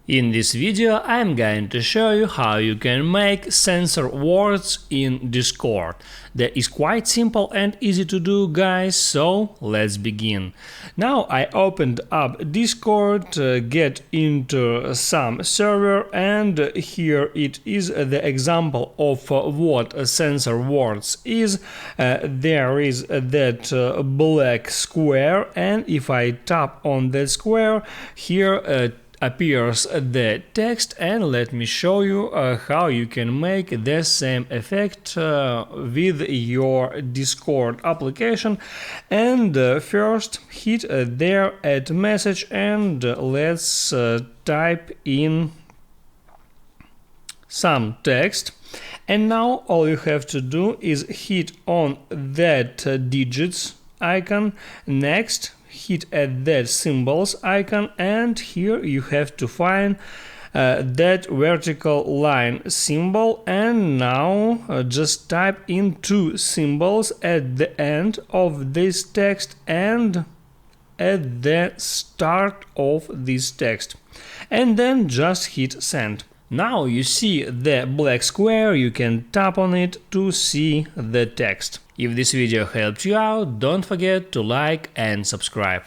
In this video I'm going to show you how you can make censor words in Discord. That is quite simple and easy to do, guys, so let's begin. Now I opened up Discord, get into some server, and here it is the example of what censor words is. There is that black square, and if I tap on that square, here appears the text, and let me show you how you can make the same effect with your Discord application. And first hit there add message, and let's type in some text. And now all you have to do is hit on that digits icon, next hit at that symbols icon, and here you have to find that vertical line symbol, and now just type in two symbols at the end of this text and at the start of this text, and then just hit send. Now you see the black square, you can tap on it to see the text. If this video helped you out, don't forget to like and subscribe.